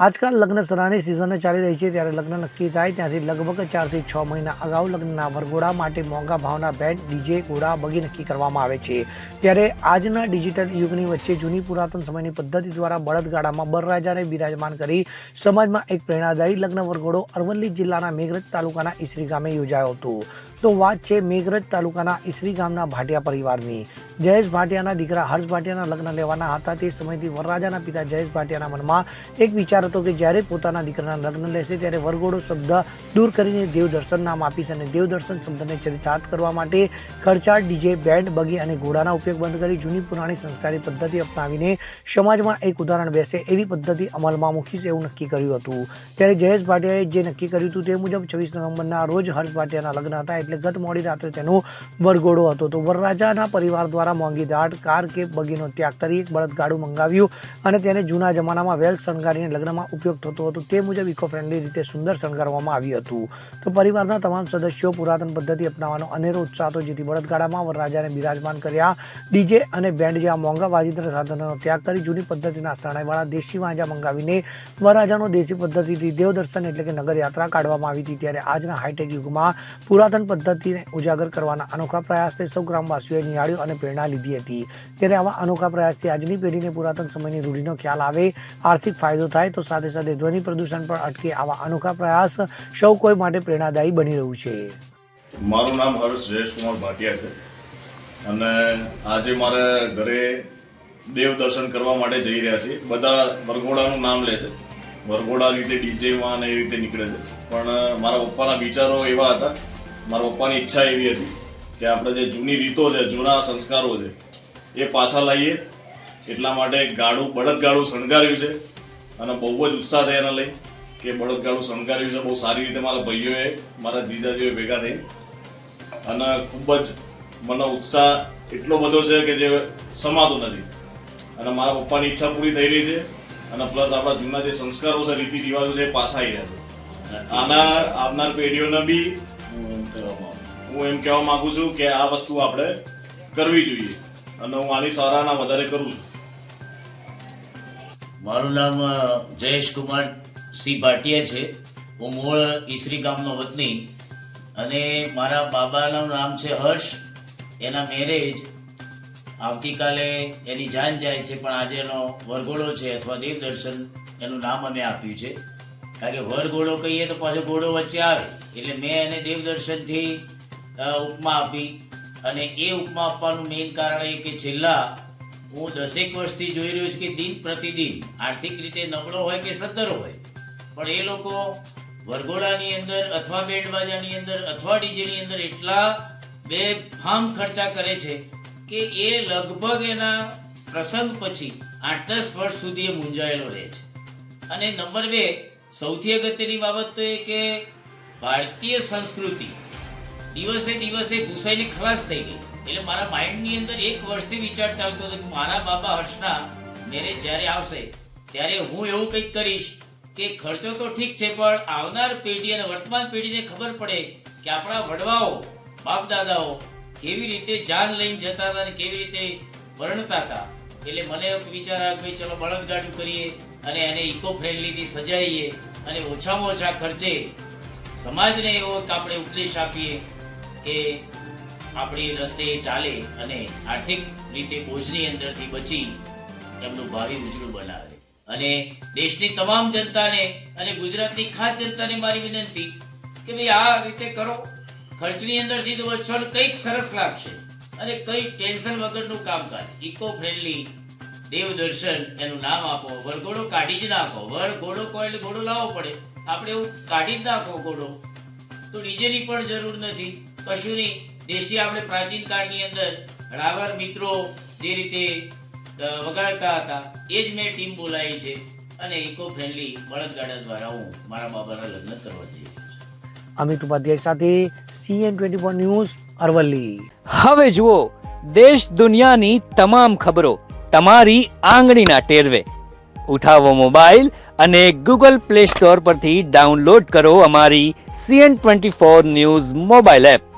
આજકાલ લગ્ન સરાની સિઝન ચાલી રહી છે ત્યારે લગ્ન નક્કી થાય ત્યાંથી લગભગ 4 થી 6 મહિના અગાઉ લગ્નના વરઘોડા માટે મોંઘા ભાવના બેન્ડ ડીજે ઘોડા બગી નક્કી કરવામાં આવે છે। ત્યારે આજના ડિજિટલ યુગની વચ્ચે જૂની પુરાતન સમયની પદ્ધતિ દ્વારા બળદગાડામાં બરરાજાને બિરાજમાન કરી સમાજમાં એક પ્રેરણાદાયી લગ્ન વરઘોડો અરવલ્લી જિલ્લાના મેઘરજ તાલુકાના ઈસરી ગામે યોજાયો હતો। તો વાત છે મેઘરજ તાલુકાના ઈસરી ગામના ભાટિયા પરિવારની। જયેશ ભાટિયાના દીકરા હર્ષ ભાટિયાના લગ્ન લેવાના હતા। તે સમયથી વરરાજાના પિતા જયેશ ભાટિયાના મનમાં એક વિચાર હતો કે જ્યારે પોતાના દીકરાના લગ્ન લેશે ત્યારે વરઘોડો શબ્દ દૂર કરીને દેવદર્શન નામ આપીશ અને દેવદર્શન શબ્દને ચરિતાર્થ કરવા માટે ખર્ચાળ ડીજે બેન્ડ બગી અને ઘોડાના ઉપયોગ બંધ કરી જૂની પુરાણી સંસ્કારી પદ્ધતિ અપનાવીને સમાજમાં એક ઉદાહરણ બેસે એવી પદ્ધતિ અમલમાં મૂકીશ એવું નક્કી કર્યું હતું। ત્યારે જયેશ ભાટિયાએ જે નક્કી કર્યું હતું તે મુજબ 26 નવેમ્બરના રોજ હર્ષ ભાટિયાના લગ્ન હતા એટલે ગત મોડી રાત્રે તેનો વરઘોડો હતો। તો વરરાજાના પરિવાર દ્વારા મોંઘી દાટ કાર કે બગીનો ત્યાગ કરી એક બળદગાડું મંગાવ્યું અને તેને જૂના જમાનામાં વેલ શણગારીને લગ્નમાં ઉપયોગ થતો હતો તે મુજબ ઇકો ફ્રેન્ડલી રીતે સુંદર શણગારવામાં આવ્યું હતું। તો પરિવારના તમામ સદસ્યો પુરાતન પદ્ધતિ અપનાવવાનો અનેરો ઉત્સાહ હતો જેથી બળદગાડામાં વરરાજાને બિરાજમાન કર્યા। ડીજે અને બેન્ડ જેવા મોંઘા વાજિંત્ર સાધનોનો ત્યાગ કરી જૂની પદ્ધતિના શરણાઈવાળા દેશી વાંજા મંગાવીને વરરાજાનો દેશી પદ્ધતિથી દેવદર્શન એટલે કે નગર યાત્રા કાઢવામાં આવી હતી। ત્યારે આજના હાઈટેક યુગમાં પુરાતન પદ્ધતિને ઉજાગર કરવાના અનોખા પ્રયાસથી સૌ ગ્રામવાસીઓએ નિહાળ્યો અને પ્રેરણા લીધી હતી। ત્યારે આવા અનોખા પ્રયાસથી આજની પેઢીને પુરાતન સમયની રૂઢિનો ખ્યાલ આવે, આર્થિક ફાયદો થાય તો સાથે સાથે ધ્વનિ પ્રદૂષણ પણ અટકે। આવા અનોખા પ્રયાસ સૌ કોઈ માટે પ્રેરણાદાયી બની રહ્યું છે। મારું નામ હર્ષ જયેશકુમાર ભાટિયા છે અને આજે મારા ઘરે દેવ દર્શન કરવા માટે જઈ રહ્યા છીએ। બધા વરઘોડાનું નામ લે છે, વરઘોડા રીતે ડીજેમાં ને એ રીતે નીકળે છે, પણ મારા પપ્પાના વિચારો એવા હતા, મારા પપ્પાની ઈચ્છા એવી હતી કે આપણે જે જૂની રીતો છે, જૂના સંસ્કારો છે એ પાછા લાવીએ। એટલા માટે બળદગાડું શણગાર્યું છે અને બહુ જ ઉત્સાહ છે એને લઈ કે બળદગાડું શણગાર્યું છે બહુ સારી રીતે મારા ભાઈઓએ, મારા જીજાજીઓએ ભેગા થઈ અને ખૂબ જ મને ઉત્સાહ એટલો બધો છે કે જે સમાતો નથી અને મારા પપ્પાની ઈચ્છા પૂરી થઈ રહી છે અને પ્લસ આપણા જૂના જે સંસ્કારો છે, રીતિ રિવાજો છે એ પાછા આવી રહ્યા છે। આના આવનાર પેઢીઓને બી હું એમ કહેવા માંગુ છું કે આ વસ્તુ આપણે કરવી જોઈએ અને હું આની સરાહના વધારે કરું છું। મારું નામ જયેશકુમાર સી ભાટિયા છે। હું મૂળ ઈસરી ગામનો વતની અને મારા બાબાનું નામ છે હર્ષ। એના મેરેજ આવતીકાલે એની જાન જાય છે પણ આજે એનો વરઘોડો છે અથવા દેવદર્શન એનું નામ અમે આપ્યું છે, કારણ કે વરઘોડો કહીએ તો પાછો ઘોડો વચ્ચે આવે એટલે મેં એને દેવદર્શનથી ઉપમા આપી। અને એ ઉપમા આપવાનું મેઇન કારણ એ કે છેલ્લા હું 10 વર્ષથી જોઈ રહ્યો છું કે દિન પ્રતિદિન આર્થિક રીતે નબળો હોય કે સદ્ધર હોય પણ એ લોકો વરઘોડાની અંદર અથવા બેન્ડ બાજાની અંદર અથવા ડીજેની અંદર એટલા બેફામ ખર્ચા કરે છે કે એ લગભગ એના પ્રસંગ પછી 8-10 વર્ષ સુધી એ મૂંઝાયેલો રહે છે। અને નંબર 2 સૌથી અગત્યની બાબત તો એ કે ભારતીય સંસ્કૃતિ દિવસે દિવસે ભૂસાઈને ખલાસ થઈ ગઈ। એટલે મારા માઇન્ડની અંદર 1 વર્ષથી વિચાર ચાલતો હતો કે મારા બાબા હર્ષના મેરેજ જ્યારે આવશે ત્યારે હું એવું કંઈક કરીશ કે ખર્ચો તો ઠીક છે પણ આવનાર પેઢી અને વર્તમાન પેઢીને ખબર પડે કે આપણા વડવાઓ બાપ દાદાઓ કેવી રીતે જાન લઈને જતા હતા અને કેવી રીતે વર્ણતા હતા। એટલે મને એક વિચાર આવ્યો કે ચલો બળદગાડું કરીએ અને એને ઇકો ફ્રેન્ડલીથી સજાઈએ અને ઓછામાં ઓછા ખર્ચે સમાજને એવો આપણે ઉપદેશ આપીએ કે આપણી રસ્તે ચાલે અને આર્થિક રીતે બોજની અંદરથી બચી એમનું ભાવિ ઉજળું બનાવે। અને દેશની તમામ જનતાને અને ગુજરાતની ખાસ જનતાને મારી વિનંતી કે ભાઈ આ રીતે કરો, ખર્ચની અંદરથી તો બચો, કંઈક સરસ લાગશે અને કંઈક ટેન્શન વગરનું કામકાજ ઇકો ફ્રેન્ડલી દેવદર્શન એનું નામ આપો। વરઘોડો કાઢી જ નાખો, વરઘોડો કોઈ એટલે ઘોડો લાવવો પડે, આપણે એવું કાઢી જ નાખો ઘોડો, તો ડીજેની પણ જરૂર નથી, કશું નહીં। દેશી આપણે પ્રાચીન કાળની અંદર રાવર મિત્રો જે રીતે વગાડતા હતા એ જ મેં ટીમ બોલાવી છે અને ઇકો ફ્રેન્ડલી બળદગાડા દ્વારા હું મારા બાબાના લગ્ન કરવા જઈ રહ્યો છું। અમિત ઉપાધ્યાય સાથે CN24 ન્યૂઝ અરવલ્લી। હવે જુઓ દેશ દુનિયાની તમામ ખબરો તમારી આંગળીના ટેરવે। ઉઠાવો મોબાઈલ અને ગૂગલ પ્લે સ્ટોર પરથી ડાઉનલોડ કરો અમારી CN24 ન્યૂઝ મોબાઈલ એપ।